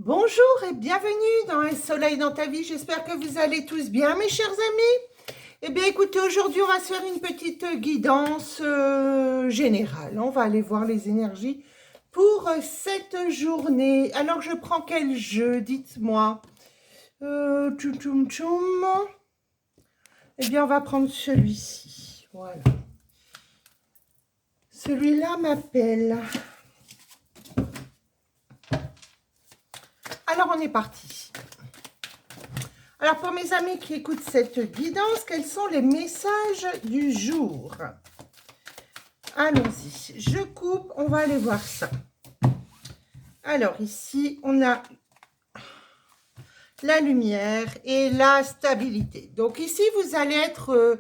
Bonjour et bienvenue dans Un soleil dans ta vie. J'espère que vous allez tous bien, mes chers amis. Eh bien, écoutez, aujourd'hui, on va se faire une petite guidance générale. On va aller voir les énergies pour cette journée. Alors, je prends quel jeu? Dites-moi. Tchoum, tchoum, tchoum. Eh bien, on va prendre celui-ci. Voilà. Celui-là m'appelle. Alors, on est parti. Alors, pour mes amis qui écoutent cette guidance, quels sont les messages du jour? Allons-y. Je coupe, on va aller voir ça. Alors, ici, on a la lumière et la stabilité. Donc, ici, vous allez être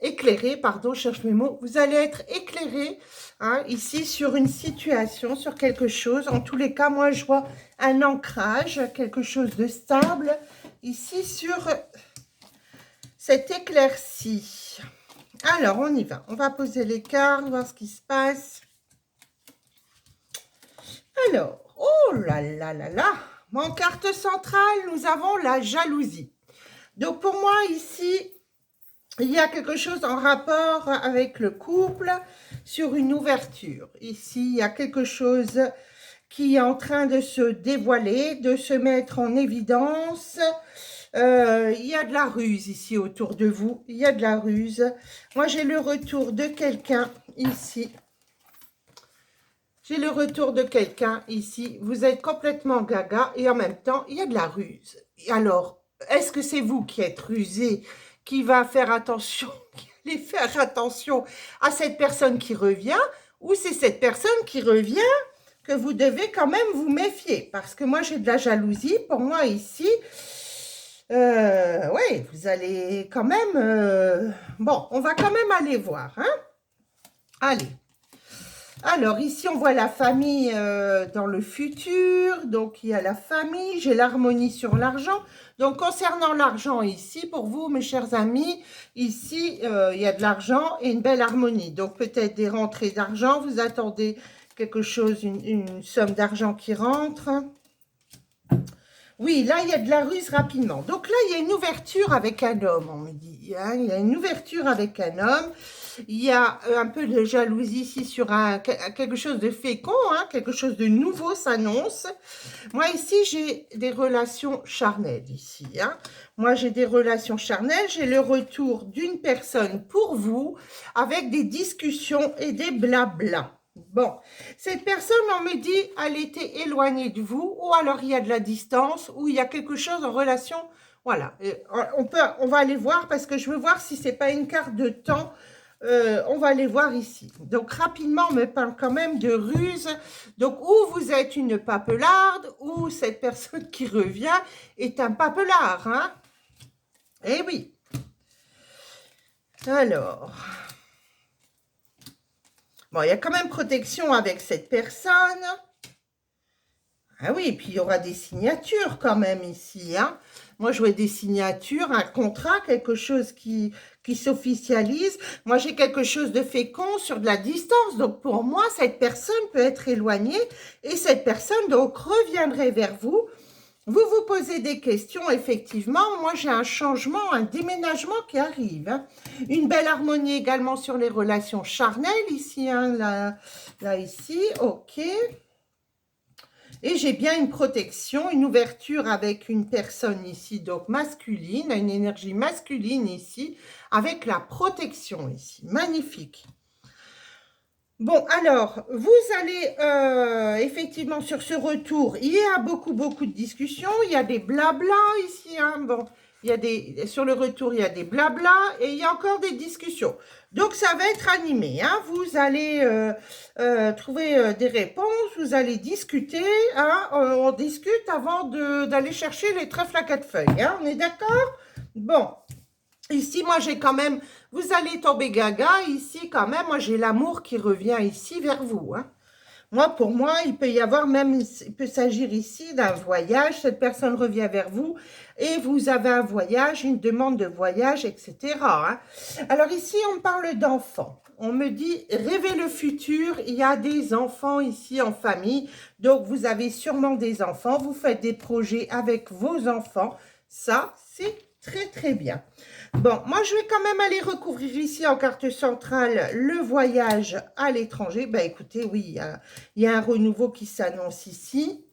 éclairé, pardon, je cherche mes mots. Vous allez être éclairé, hein, ici, sur une situation, sur quelque chose. En tous les cas, moi, je vois un ancrage, quelque chose de stable, ici, sur cette éclaircie. Alors, on y va. On va poser les cartes, voir ce qui se passe. Alors, oh là là là là. En carte centrale, nous avons la jalousie. Donc, pour moi, ici, il y a quelque chose en rapport avec le couple sur une ouverture. Ici, il y a quelque chose qui est en train de se dévoiler, de se mettre en évidence. Il y a de la ruse ici autour de vous. Il y a de la ruse. Moi, j'ai le retour de quelqu'un ici. J'ai le retour de quelqu'un ici. Vous êtes complètement gaga et en même temps, il y a de la ruse. Alors, est-ce que c'est vous qui êtes rusé, qui va faire attention, qui allez faire attention à cette personne qui revient, ou c'est cette personne qui revient que vous devez quand même vous méfier? Parce que moi, j'ai de la jalousie. Pour moi, ici, ouais, vous allez quand même... bon, on va quand même aller voir, hein? Allez. Alors, ici, on voit la famille dans le futur. Donc, il y a la famille. J'ai l'harmonie sur l'argent. Donc, concernant l'argent ici, pour vous, mes chers amis, ici, il y a de l'argent et une belle harmonie. Donc, peut-être des rentrées d'argent. Vous attendez quelque chose, une somme d'argent qui rentre. Oui, là, il y a de la ruse rapidement. Donc, là, il y a une ouverture avec un homme, on me dit. Hein, il y a une ouverture avec un homme. Il y a un peu de jalousie ici sur quelque chose de fécond, hein, quelque chose de nouveau s'annonce. Moi, ici, j'ai des relations charnelles ici. Hein. Moi, j'ai des relations charnelles. J'ai le retour d'une personne pour vous avec des discussions et des blablas. Bon, cette personne, on me dit, elle était éloignée de vous, ou alors il y a de la distance, ou il y a quelque chose en relation. Voilà, on va aller voir parce que je veux voir si c'est pas une carte de temps. On va aller voir ici. Donc, rapidement, on me parle quand même de ruse. Donc, ou vous êtes une papelarde, ou cette personne qui revient est un papelard. Hein? Eh oui. Alors, bon, il y a quand même protection avec cette personne. Ah oui, et puis il y aura des signatures quand même ici. Hein. Moi, je vois des signatures, un contrat, quelque chose qui s'officialise. Moi, j'ai quelque chose de fécond sur de la distance. Donc, pour moi, cette personne peut être éloignée et cette personne, donc, reviendrait vers vous. Vous vous posez des questions, effectivement. Moi, j'ai un changement, un déménagement qui arrive. Hein. Une belle harmonie également sur les relations charnelles ici, hein, là, ici. OK. Et j'ai bien une protection, une ouverture avec une personne ici, donc masculine, une énergie masculine ici, avec la protection ici. Magnifique. Bon, alors, vous allez effectivement sur ce retour, il y a beaucoup de discussions, il y a des blablas ici, hein, bon, il y a sur le retour, il y a des blablas et il y a encore des discussions. Donc, ça va être animé, hein, vous allez trouver des réponses, vous allez discuter, hein, on discute avant d'aller chercher les trèfles à quatre feuilles, hein, on est d'accord? Bon. Ici, moi, j'ai quand même, vous allez tomber gaga, ici, quand même, moi, j'ai l'amour qui revient ici vers vous. Hein. Moi, pour moi, il peut y avoir même, il peut s'agir ici d'un voyage. Cette personne revient vers vous et vous avez un voyage, une demande de voyage, etc., hein. Alors ici, on me parle d'enfants. On me dit, rêvez le futur, il y a des enfants ici en famille. Donc, vous avez sûrement des enfants, vous faites des projets avec vos enfants. Ça, c'est très, très bien. Bon, moi, je vais quand même aller recouvrir ici en carte centrale le voyage à l'étranger. Ben, écoutez, oui, il y a un renouveau qui s'annonce ici.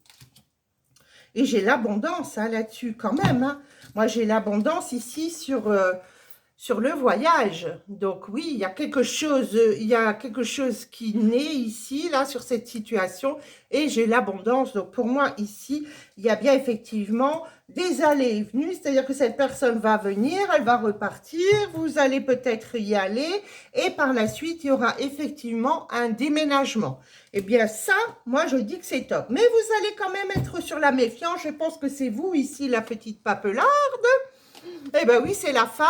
Et j'ai l'abondance hein, là-dessus quand même, hein. Moi, j'ai l'abondance ici sur le voyage. Donc oui, il y a quelque chose qui naît ici, là, sur cette situation, et j'ai l'abondance. Donc pour moi, ici, il y a bien effectivement des allées et venues, c'est-à-dire que cette personne va venir, elle va repartir, vous allez peut-être y aller, et par la suite, il y aura effectivement un déménagement. Eh bien ça, moi je dis que c'est top. Mais vous allez quand même être sur la méfiance, je pense que c'est vous ici, la petite papelarde. Eh bien oui, c'est la femme.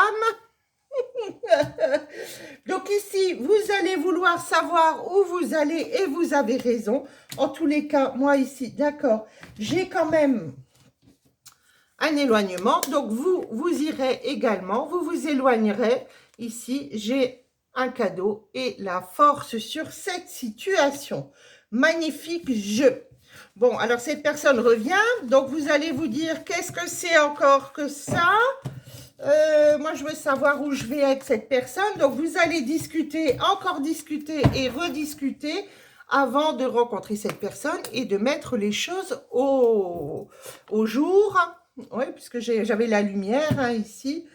Donc ici, vous allez vouloir savoir où vous allez et vous avez raison. En tous les cas, moi ici, d'accord, j'ai quand même un éloignement. Donc vous irez également, vous vous éloignerez. Ici, j'ai un cadeau et la force sur cette situation. Magnifique jeu. Bon, alors cette personne revient. Donc vous allez vous dire, qu'est-ce que c'est encore que ça ? Moi, je veux savoir où je vais avec cette personne. Donc, vous allez discuter, encore discuter et rediscuter avant de rencontrer cette personne et de mettre les choses au jour. Oui, puisque j'avais la lumière hein, ici.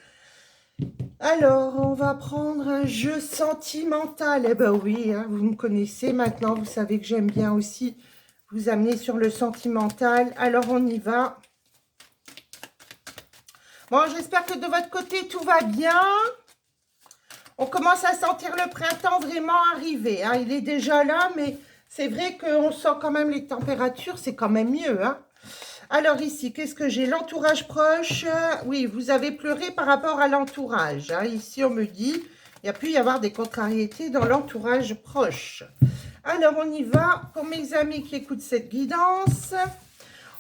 Alors, on va prendre un jeu sentimental. Eh ben oui, hein, vous me connaissez maintenant. Vous savez que j'aime bien aussi vous amener sur le sentimental. Alors, on y va. Bon, j'espère que de votre côté, tout va bien. On commence à sentir le printemps vraiment arriver. Hein. Il est déjà là, mais c'est vrai qu'on sent quand même les températures. C'est quand même mieux. Hein. Alors ici, qu'est-ce que j'ai? L'entourage proche. Oui, vous avez pleuré par rapport à l'entourage. Hein. Ici, on me dit, il y a pu y avoir des contrariétés dans l'entourage proche. Alors, on y va. Pour mes amis qui écoutent cette guidance,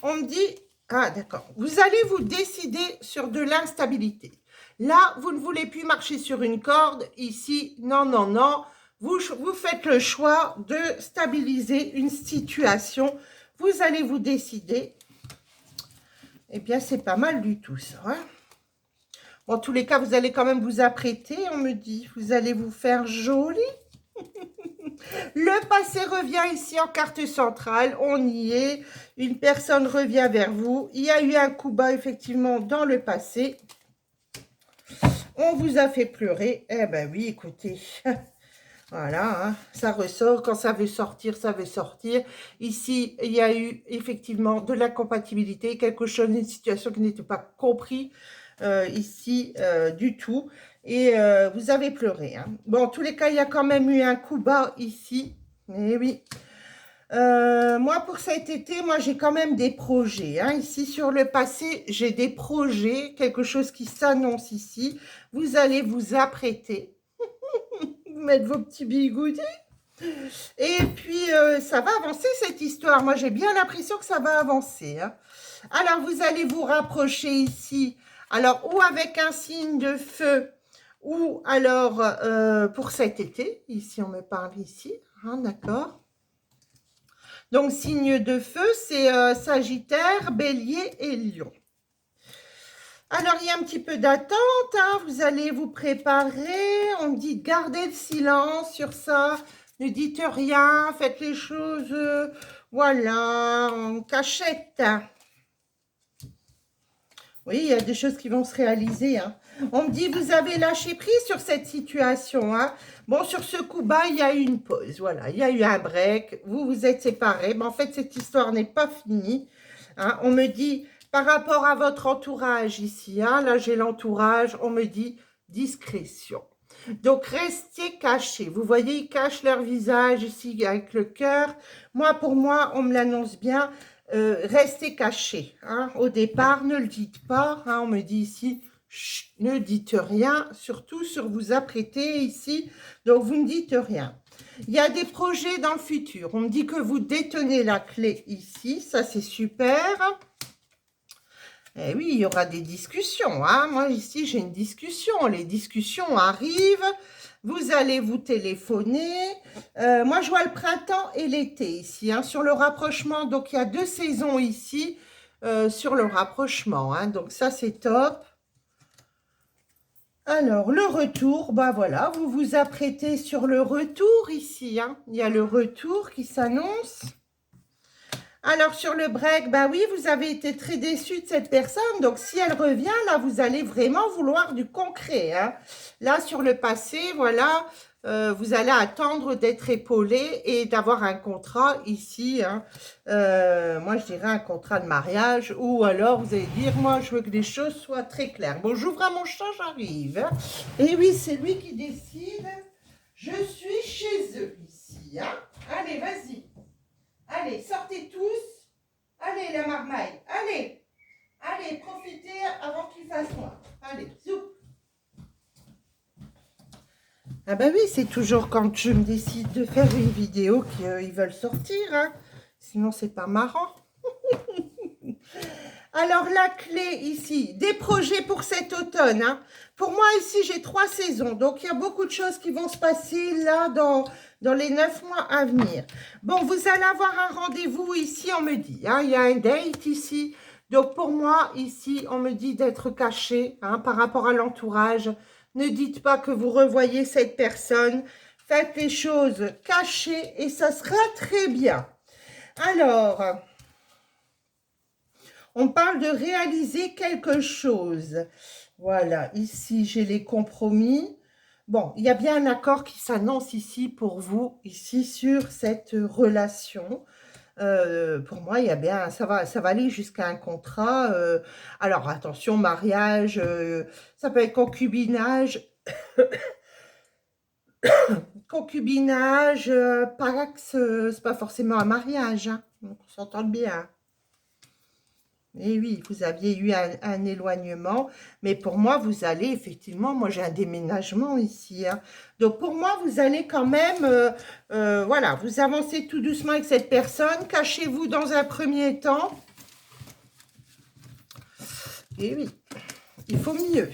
on me dit... Ah, d'accord. Vous allez vous décider sur de l'instabilité. Là, vous ne voulez plus marcher sur une corde. Ici, non, non, non. Vous faites le choix de stabiliser une situation. Vous allez vous décider. Eh bien, c'est pas mal du tout, ça. Hein. Bon, en tous les cas, vous allez quand même vous apprêter, on me dit. Vous allez vous faire joli. Le passé revient ici en carte centrale, on y est, une personne revient vers vous, il y a eu un coup bas effectivement dans le passé, on vous a fait pleurer, eh ben oui, écoutez, voilà, hein, ça ressort, quand ça veut sortir, ça veut sortir. Ici, il y a eu effectivement de l'incompatibilité, quelque chose, une situation qui n'était pas comprise ici du tout. Et vous avez pleuré. Hein. Bon, en tous les cas, il y a quand même eu un coup bas ici. Eh oui. Moi, pour cet été, moi, j'ai quand même des projets. Hein. Ici, sur le passé, j'ai des projets, quelque chose qui s'annonce ici. Vous allez vous apprêter, mettre vos petits bigoudis. Et puis, ça va avancer, cette histoire. Moi, j'ai bien l'impression que ça va avancer. Hein. Alors, vous allez vous rapprocher ici. Alors, ou avec un signe de feu, ou alors pour cet été. Ici, on me parle ici. Hein, d'accord. Donc, signe de feu, c'est Sagittaire, Bélier et Lion. Alors, il y a un petit peu d'attente. Hein, vous allez vous préparer. On dit de garder le silence sur ça. Ne dites rien. Faites les choses, voilà, en cachette. Oui, il y a des choses qui vont se réaliser. Hein. On me dit, vous avez lâché prise sur cette situation. Hein. Bon, sur ce coup bas, il y a eu une pause. Voilà, il y a eu un break. Vous vous êtes séparés. Mais en fait, cette histoire n'est pas finie. Hein. On me dit, par rapport à votre entourage ici, hein, là j'ai l'entourage, on me dit discrétion. Donc, restez cachés. Vous voyez, ils cachent leur visage ici avec le cœur. Moi, pour moi, on me l'annonce bien. Restez cachés. Hein. Au départ, ne le dites pas. Hein. On me dit ici, chut, ne dites rien. Surtout sur vous apprêter ici. Donc, vous ne dites rien. Il y a des projets dans le futur. On me dit que vous détenez la clé ici. Ça, c'est super. Eh oui, il y aura des discussions. Hein. Moi, ici, j'ai une discussion. Les discussions arrivent. Vous allez vous téléphoner. Moi, je vois le printemps et l'été ici. Hein, sur le rapprochement, donc il y a 2 saisons ici sur le rapprochement. Hein, donc ça, c'est top. Alors, le retour, bah voilà, vous vous apprêtez sur le retour ici. Hein. Il y a le retour qui s'annonce. Alors, sur le break, bah oui, vous avez été très déçu de cette personne. Donc, si elle revient, là, vous allez vraiment vouloir du concret. Hein. Là, sur le passé, voilà, vous allez attendre d'être épaulé et d'avoir un contrat ici. Hein. Moi, je dirais un contrat de mariage. Ou alors, vous allez dire, moi, je veux que les choses soient très claires. Bon, j'ouvre à mon chat, j'arrive. Hein. Et oui, c'est lui qui décide. Je suis chez eux ici. Hein. Allez, vas-y. Allez, sortez tous. Allez, la marmaille. Allez. Allez, profitez avant qu'il fasse noir. Allez, zou. Ah bah oui, c'est toujours quand je me décide de faire une vidéo qu'ils veulent sortir. Hein. Sinon, c'est pas marrant. Alors, la clé ici, des projets pour cet automne. Hein. Pour moi, ici, j'ai 3 saisons. Donc, il y a beaucoup de choses qui vont se passer là dans les 9 mois à venir. Bon, vous allez avoir un rendez-vous ici, on me dit. Hein, il y a un date ici. Donc, pour moi, ici, on me dit d'être caché hein, par rapport à l'entourage. Ne dites pas que vous revoyez cette personne. Faites les choses cachées et ça sera très bien. Alors... on parle de réaliser quelque chose. Voilà, ici, j'ai les compromis. Bon, il y a bien un accord qui s'annonce ici pour vous, ici, sur cette relation. Pour moi, il y a bien, ça va aller jusqu'à un contrat. Alors, attention, mariage, ça peut être concubinage. Concubinage, pax, c'est pas forcément un mariage. Hein, donc, on s'entend bien. Et oui, vous aviez eu un éloignement, mais pour moi, vous allez effectivement, moi j'ai un déménagement ici. Hein. Donc pour moi, vous allez quand même, voilà, vous avancez tout doucement avec cette personne, cachez-vous dans un premier temps. Et oui, il faut mieux.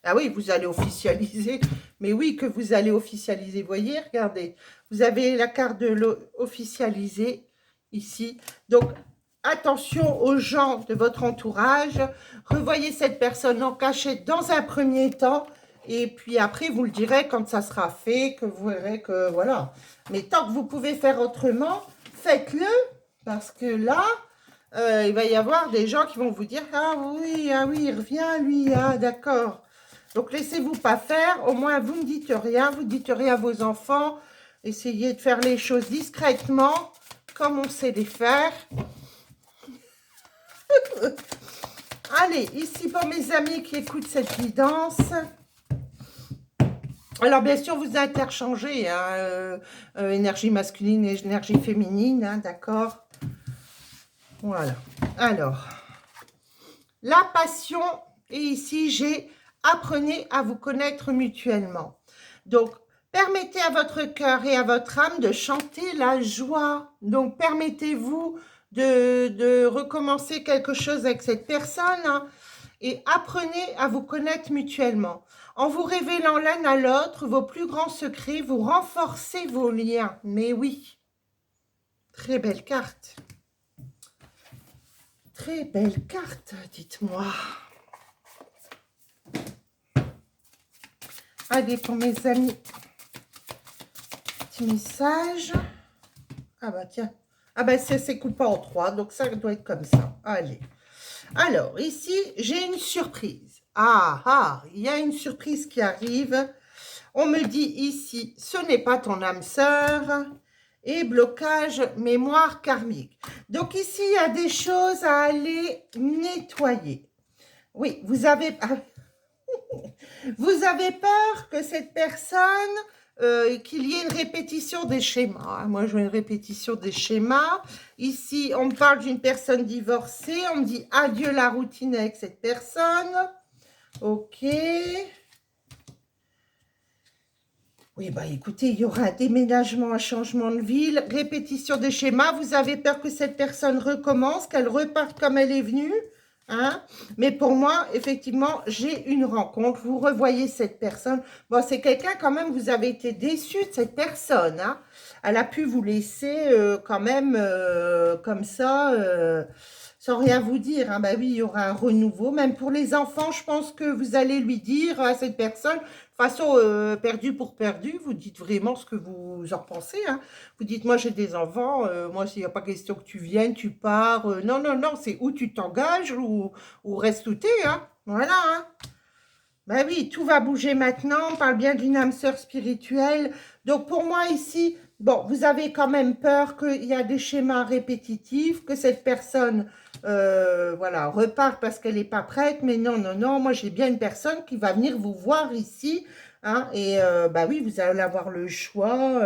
Ah oui, vous allez officialiser, mais oui que vous allez officialiser, voyez, regardez, vous avez la carte de l'officialiser. Ici, donc attention aux gens de votre entourage, revoyez cette personne en cachette dans un premier temps, et puis après vous le direz quand ça sera fait, que vous verrez que voilà, mais tant que vous pouvez faire autrement, faites-le, parce que là, il va y avoir des gens qui vont vous dire, ah oui, il revient lui, ah d'accord, donc laissez-vous pas faire, au moins vous ne dites rien, vous ne dites rien à vos enfants, essayez de faire les choses discrètement, comme on sait les faire. Allez, ici pour mes amis qui écoutent cette guidance. Alors, bien sûr, vous interchangez hein, énergie masculine et énergie féminine, hein, d'accord? Voilà. Alors, la passion, et ici, j'ai apprenez à vous connaître mutuellement. Donc, permettez à votre cœur et à votre âme de chanter la joie. Donc, permettez-vous de recommencer quelque chose avec cette personne hein, et apprenez à vous connaître mutuellement. En vous révélant l'un à l'autre vos plus grands secrets, vous renforcez vos liens. Mais oui, très belle carte. Très belle carte, dites-moi. Allez, pour mes amis, petit message. Ah bah tiens, ah bah c'est coupé en 3, donc ça doit être comme ça. Allez. Alors, ici, j'ai une surprise. Ah, il y a une surprise qui arrive. On me dit ici, ce n'est pas ton âme sœur. Et blocage mémoire karmique. Donc ici, il y a des choses à aller nettoyer. Oui, vous avez peur que cette personne, qu'il y ait une répétition des schémas. Moi, je veux une répétition des schémas. Ici, on me parle d'une personne divorcée. On me dit adieu la routine avec cette personne. Ok. Oui, bah écoutez, il y aura un déménagement, un changement de ville, répétition des schémas. Vous avez peur que cette personne recommence, qu'elle reparte comme elle est venue, hein? Mais pour moi, effectivement, j'ai une rencontre. Vous revoyez cette personne. Bon, c'est quelqu'un quand même, vous avez été déçu de cette personne, hein? Elle a pu vous laisser quand même comme ça, sans rien vous dire, hein. Bah oui, il y aura un renouveau. Même pour les enfants, je pense que vous allez lui dire à cette personne, façon, perdu pour perdu, vous dites vraiment ce que vous en pensez, hein. Vous dites, moi j'ai des enfants, moi s'il n'y a pas question que tu viennes, tu pars. Non, non, non, c'est où tu t'engages ou reste où t'es, hein. Voilà, hein. Ben oui, tout va bouger maintenant. On parle bien d'une âme sœur spirituelle. Donc pour moi ici, bon, vous avez quand même peur qu'il y a des schémas répétitifs, que cette personne, voilà, repart parce qu'elle n'est pas prête. Mais non, non, non, moi j'ai bien une personne qui va venir vous voir ici, hein, et bah oui, vous allez avoir le choix.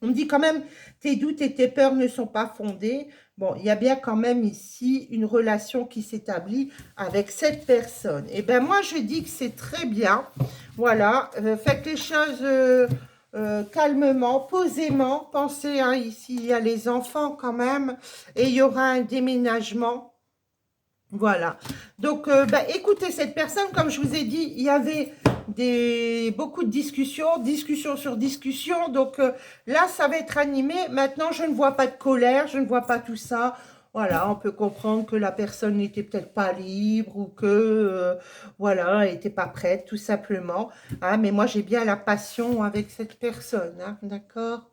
On me dit quand même, tes doutes et tes peurs ne sont pas fondés. Bon, il y a bien quand même ici une relation qui s'établit avec cette personne. Et bien moi, je dis que c'est très bien. Voilà, faites les choses calmement, posément. Pensez, hein, ici, il y a les enfants quand même. Et il y aura un déménagement. Voilà. Donc, bah, écoutez, cette personne, comme je vous ai dit, il y avait beaucoup de discussions, discussion sur discussion. Donc, là, ça va être animé. Maintenant, je ne vois pas de colère, je ne vois pas tout ça. Voilà, on peut comprendre que la personne n'était peut-être pas libre ou que, voilà, elle n'était pas prête, tout simplement. Hein, mais moi, j'ai bien la passion avec cette personne, hein, d'accord?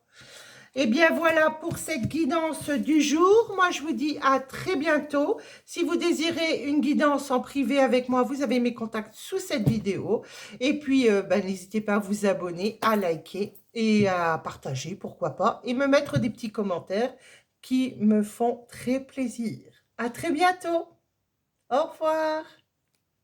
Eh bien voilà pour cette guidance du jour. Moi, je vous dis à très bientôt. Si vous désirez une guidance en privé avec moi, vous avez mes contacts sous cette vidéo. Et puis, ben, n'hésitez pas à vous abonner, à liker et à partager, pourquoi pas, et me mettre des petits commentaires qui me font très plaisir. À très bientôt. Au revoir.